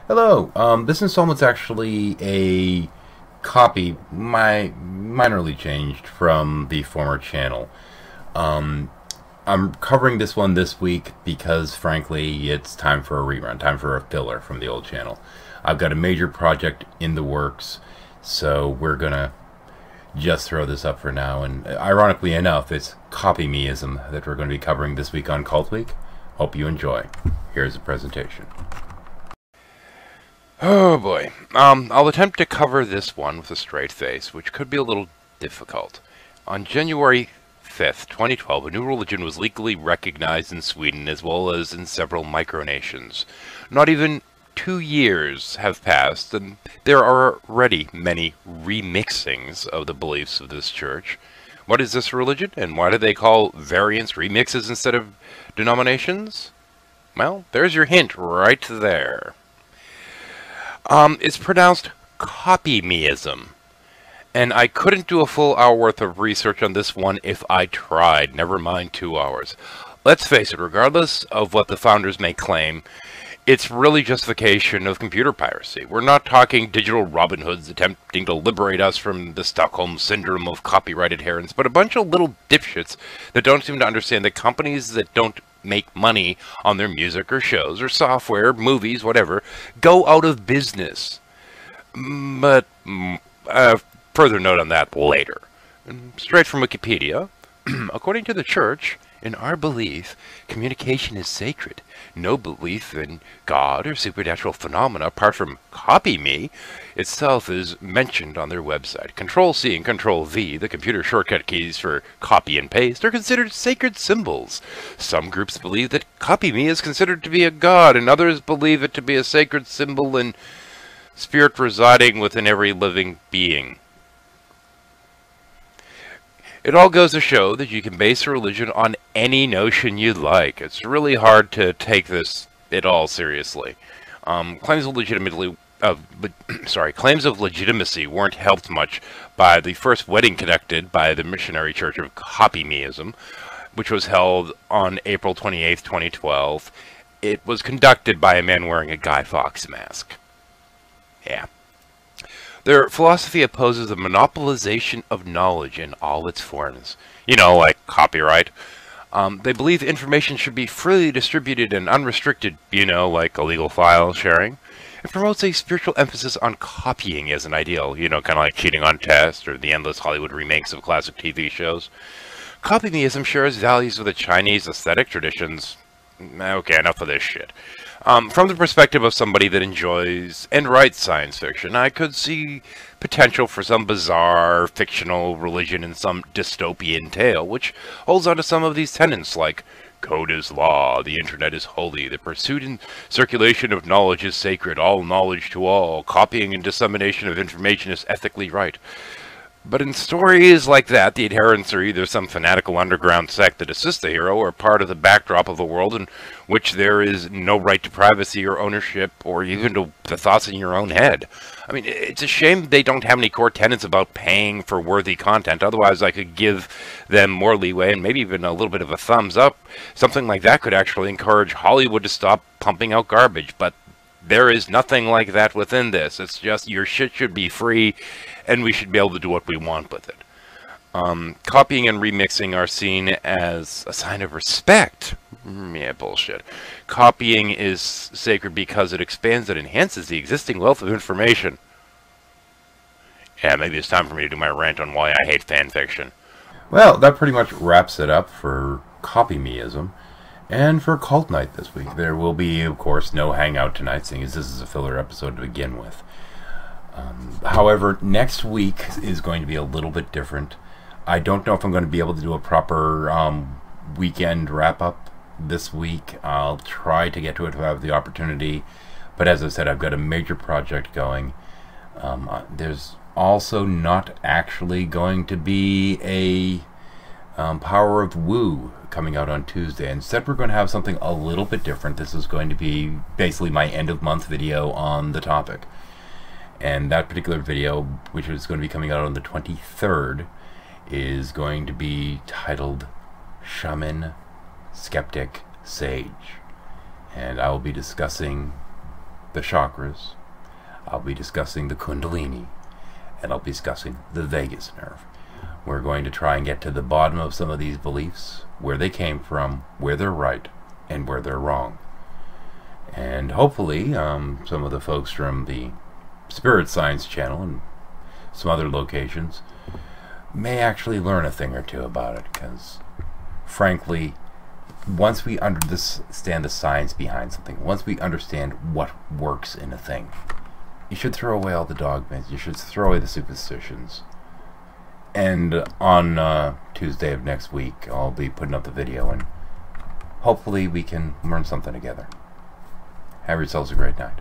Hello. This installment's actually a copy, minorly changed from the former channel. Um, I'm covering this one this week because, frankly, it's time for a rerun, time for a filler from the old channel. I've got a major project in the works, so we're gonna just throw this up for now. And ironically enough, it's Kopimism that we're going to be covering this week on Cult Week. Hope you enjoy. Here's the presentation. Oh boy. I'll attempt to cover this one with a straight face, which could be a little difficult. On January 5th, 2012, a new religion was legally recognized in Sweden as well as in several micronations. Not even 2 years have passed, and there are already many remixings of the beliefs of this church. What is this religion, and why do they call variants remixes instead of denominations? Well, there's your hint right there. It's pronounced Kopimism, and I couldn't do a full hour worth of research on this one if I tried, never mind 2 hours. Let's face it, regardless of what the founders may claim, it's really justification of computer piracy. We're not talking digital Robin Hoods attempting to liberate us from the Stockholm Syndrome of copyright adherence, but a bunch of little dipshits that don't seem to understand that companies that don't make money on their music or shows or software, movies, whatever, go out of business. But further note on that later. Straight from Wikipedia, according to the church, in our belief, communication is sacred. No belief in God or supernatural phenomena apart from Kopimi itself is mentioned on their website. Control-C and Control-V, the computer shortcut keys for copy and paste, are considered sacred symbols. Some groups believe that Kopimi is considered to be a god, and others believe it to be a sacred symbol and spirit residing within every living being. It all goes to show that you can base a religion on any notion you'd like. It's really hard to take this at all seriously. Claims of legitimacy weren't helped much by the first wedding conducted by the missionary church of Kopimism, which was held on April 28th, 2012. It was conducted by a man wearing a Guy Fawkes mask. Yeah. Their philosophy opposes the monopolization of knowledge in all its forms. You know, like copyright. They believe information should be freely distributed and unrestricted, you know, like illegal file sharing. It promotes a spiritual emphasis on copying as an ideal, you know, kind of like cheating on tests or the endless Hollywood remakes of classic TV shows. Kopimism shares values with the Chinese aesthetic traditions. Okay, enough of this shit. From the perspective of somebody that enjoys and writes science fiction, I could see potential for some bizarre, fictional religion in some dystopian tale, which holds on to some of these tenets like code is law, the internet is holy, the pursuit and circulation of knowledge is sacred, all knowledge to all, copying and dissemination of information is ethically right. But in stories like that, the adherents are either some fanatical underground sect that assists the hero or part of the backdrop of a world in which there is no right to privacy or ownership or even to the thoughts in your own head. I mean, it's a shame they don't have any core tenets about paying for worthy content. Otherwise, I could give them more leeway and maybe even a little bit of a thumbs up. Something like that could actually encourage Hollywood to stop pumping out garbage, but there is nothing like that within this. It's just your shit should be free, and we should be able to do what we want with it. Copying and remixing are seen as a sign of respect. Yeah, bullshit. Copying is sacred because it expands and enhances the existing wealth of information. Yeah, maybe it's time for me to do my rant on why I hate fan fiction. Well, that pretty much wraps it up for Kopimism. And for Cult Night this week, there will be, of course, no hangout tonight, seeing as this is a filler episode to begin with. However, next week is going to be a little bit different. I don't know if I'm going to be able to do a proper weekend wrap-up this week. I'll try to get to it if I have the opportunity. But as I said, I've got a major project going. There's also not actually going to be a Power of Woo coming out on Tuesday. Instead, we're going to have something a little bit different. This is going to be basically my end-of-month video on the topic. And that particular video, which is going to be coming out on the 23rd, is going to be titled Shaman, Skeptic, Sage. And I will be discussing the chakras, I'll be discussing the Kundalini, and I'll be discussing the vagus nerve. We're going to try and get to the bottom of some of these beliefs, where they came from, where they're right, and where they're wrong. And hopefully, some of the folks from the Spirit Science channel and some other locations may actually learn a thing or two about it, because frankly, once we understand the science behind something, once we understand what works in a thing, you should throw away all the dogmas, you should throw away the superstitions. And on Tuesday of next week, I'll be putting up the video, and hopefully we can learn something together. Have yourselves a great night.